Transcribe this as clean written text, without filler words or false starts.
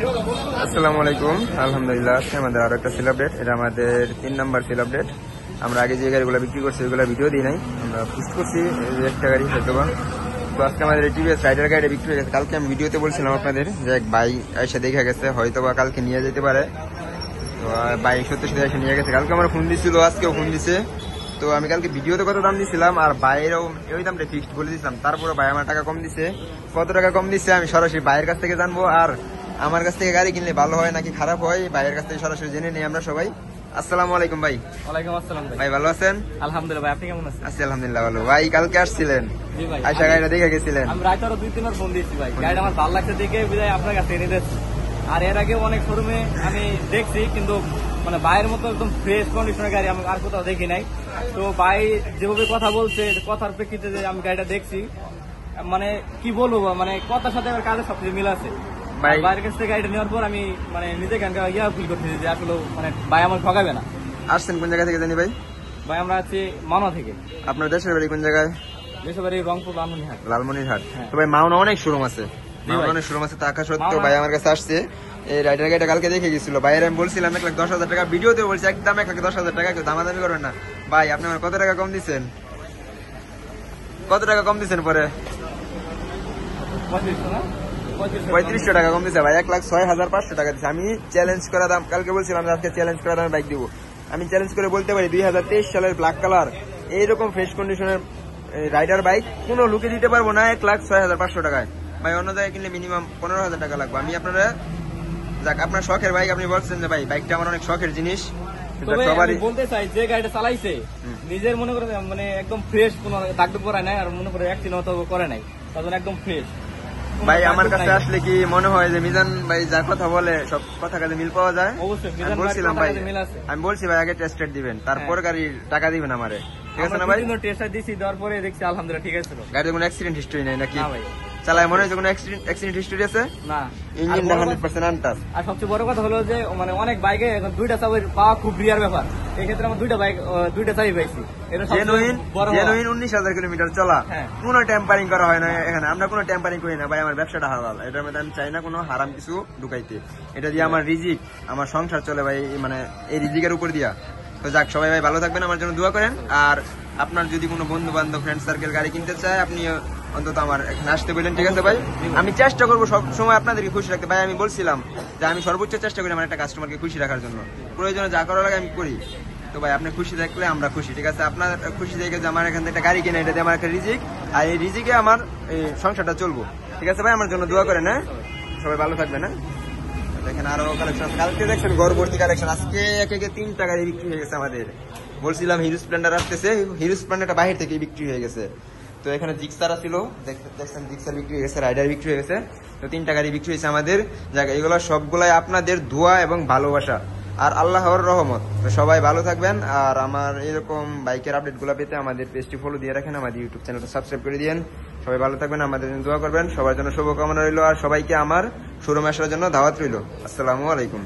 আসসালামু আলাইকুম। আলহামদুলিল্লাহ, আজকে আমাদের আরো একটা সেল আপডেট। এটা আমাদের 3 নাম্বার সেল আপডেট। আমরা আগে যে গাড়িগুলো বিক্রি করছি ওইগুলো ভিডিও দিই নাই, আমরা পোস্ট করছি একটা গাড়ি হয়তো বা। তো আজকে আমাদের টিভিএস রাইডার গাড়িটা বিক্রি হয়ে গেছে। কালকে আমি ভিডিওতে বলছিলাম আপনাদের যে এক ভাই এসে দেখা গেছে, হয়তো বা কালকে নিয়ে যেতে পারে। তো ভাই সত্যি সত্যি এসে নিয়ে গেছে। কালকে আমার ফোন দিচ্ছিল, আজকেও ফোন দিছে। তো আমি কালকে ভিডিওতে কত দাম দিয়েছিলাম আর বাইরেও ওই দামটা ফিক্সড বলে দিয়েছিলাম, তারপরে ভাই আমার টাকা কম দিছে। কত টাকা কম দিচ্ছে আমি সরাসরি ভাইয়ের কাছ থেকে জানবো। আর আমার কাছ থেকে গাড়ি কিনলে ভালো হয় নাকি খারাপ হয়, ভাইয়ের কাছ থেকে সরাসরি জেনে নিই আমরা সবাই। আসসালামু আলাইকুম ভাই। ওয়ালাইকুম আসসালাম ভাই ভালো আছেন? আলহামদুলিল্লাহ ভাই, আপনি কেমন আছেন? আছি আলহামদুলিল্লাহ ভালো। ভাই কালকে আসছিলেন, জি ভাই, আয়সা গাড়িটা দেখে গেছিলেন? আমি রাতে আরো 2-3 বার ফোন দিয়েছি ভাই, গাড়িটা আমার ভালো লাগছে দেখে বিদায় আপনার কাছে এনে দিয়েছি। আর এর আগে অনেক শোরুমে আমি দেখছি, কিন্তু মানে বাইরের মতো একদম ফ্রেশ কন্ডিশনের গাড়ি আমি আর কোথাও দেখি নাই। তো ভাই যেভাবে কথা বলছে, কথার প্রেক্ষিতে যে আমি গাড়িটা দেখছি, মানে কি বলবো, মানে কথার সাথে আমার কাজের সবচেয়ে মিল আছে। ভাই বাইরের কাছ থেকে গাড়িটা নেওয়ার পর আমি মানে নিজেকে ফিল করতেছি যে আসলে মানে ভাই আমার ঠকাবে না। আসছেন কোন জায়গা থেকে জানি ভাই? ভাই আমরা আছি মাওনা থেকে। আপনার দেশের বাড়ি কোন জায়গায়? দেশের বাড়ি রংপুর লালমনিরহাট। লালমনিরহাট। হ্যাঁ। তো ভাই মাওনা অনেক শোরুম আছে, জি ভাই। অনেক শোরুম আছে, থাকা সত্ত্বেও ভাই আমার কাছে আসছে। এই রাইডার গাড়িটা কালকে দেখে গেছিল। ভাইয়ের আমি বলছিলাম 1,10,000 টাকা, ভিডিওতে বলছি একদম 1,10,000 টাকা, কেউ দামাদামি করবেন না। ভাই আপনি আমার কত টাকা কম দিচ্ছেন? কত টাকা কম দিচ্ছেন পরে? 3500 টাকা কম দিচ্ছে ভাই। 1,06,500 টাকা দিচ্ছে। আমি চ্যালেঞ্জ করা দাম, কালকে বলছিলাম আজকে চ্যালেঞ্জ করা দামে বাইক দিব। আমি চ্যালেঞ্জ করে বলতে পারি 2023 সালের ব্ল্যাক কালার এইরকম ফ্রেশ কন্ডিশনের রাইডার বাইক কোনো লুকে দিতে পারবো না 1,06,500 টাকায়। ভাই অন্য জায়গায় কিনলে মিনিমাম 15,000 টাকা লাগবে। আমি আপনারা যাক, আপনার শখের বাইক, আপনি বলছেন যে ভাই বাইকটা আমার অনেক শখের জিনিস। তবে আমি বলতে চাই, যে গাড়িটা চালাইছে নিজের মনে করে মানে একদম ফ্রেশ, কোনো দাগ করায় নাই, আর মনে করে অ্যাক্সিডেন্ট করে নাই, তার একদম ফ্রেশ। ভাই আমার কাছে আসলে কি মনে হয় যে মিজান ভাই যা কথা বলে সব কথা কাজে মিল পাওয়া যায়। অবশ্যই আমি বলছিলাম ভাই, আমি বলছি ভাই আগে টেস্ট দিবেন, তারপর গাড়ির টাকা দিবেন আমারে, ঠিক আছে না ভাই? টেস্ট দিছি, দেওয়ার পরে দেখছি আলহামদুলিল্লাহ ঠিক আছে। গাড়িতে কোনো অ্যাক্সিডেন্ট হিস্টরি নাই নাকি? না ভাই। চালায় মনে হচ্ছে কোনো অ্যাক্সিডেন্ট হিস্টরি আছে না? Engine 100% untouch. আর সবচেয়ে বড় কথা হলো যে মানে অনেক বাইকে এখন 2টা চাবি পাওয়া খুব রিয়ার ব্যাপার। এই ক্ষেত্রে আমার 2টা চাবি পাইছি। এটা জেনুইন 19,000 কিলোমিটার চলা, হ্যাঁ। কোনো টেম্পারিং করা হয় না এখানে। আমরা কোনো টেম্পারিং করি না ভাই। আমার ব্যবসাটা হালাল, এটার মধ্যে আমি চাই না কোনো হারাম কিছু ঢুকাইতে। এটা দিয়ে আমার রিজিক, আমার সংসার চলে ভাই, মানে এই রিজিকের উপর দিয়া। তো যাক, সবাই ভাই ভালো থাকবেন, আমার জন্য দোয়া করেন। আর আপনার যদি কোনো বন্ধু বান্ধব ফ্রেন্ড সার্কেল গাড়ি কিনতে চায়, আপনি অন্তত আমার এখানে আসতে বললেন, ঠিক আছে ভাই? আমি চেষ্টা করবো সব সময় আপনাদেরকে খুশি রাখতে। ভাই আমি বলছিলাম যে আমি সর্বোচ্চ চেষ্টা করি আমার একটা কাস্টমারকে খুশি রাখার জন্য, প্রয়োজনে যা করা লাগে আমি করি। তো ভাই আপনি খুশি থাকলে আমরা খুশি, ঠিক আছে? আপনার খুশি দেখে যে আমার এখান থেকে একটা গাড়ি কিনে, এটা দিয়ে আমার একটা রিজিক, আর এই রিজিকে আমার এই সংসারটা চলবো, ঠিক আছে ভাই? আমার জন্য দোয়া করেন, হ্যাঁ? সবাই ভালো থাকবেন, হ্যাঁ? দেখেন আরো কালেকশন, কালকে দেখছেন গড়বর্তী কালেকশন, আজকে একে 3 গাড়ি বিক্রি হয়ে গেছে আমাদের। বলছিলাম হিরো স্প্লেন্ডার আসতেছে, হিরো স্প্লেন্ডারটা বাহির থেকে বিক্রি হয়ে গেছে। তো এখানে জিক্সার ছিল, দেখছেন জিক্সার বিক্রি হয়ে গেছে, রাইডার বিক্রি হয়ে গেছে। তো 3 গাড়ি বিক্রি হয়েছে আমাদের। জায়গা এগুলো সবগুলাই আপনাদের দোয়া এবং ভালোবাসা আর আল্লাহর রহমত। তো সবাই ভালো থাকবেন। আর আমার এরকম বাইকের আপডেট গুলো পেতে আমাদের পেজটি ফলো দিয়ে রাখেন, আমাদের ইউটিউব চ্যানেলটা সাবস্ক্রাইব করে দিন। সবাই ভালো থাকবেন, আমাদের জন্য দোয়া করবেন। সবার জন্য শুভকামনা রইল, আর সবাইকে আমার শোরুমে আসার জন্য দাওয়াত রইল। আসসালামু আলাইকুম।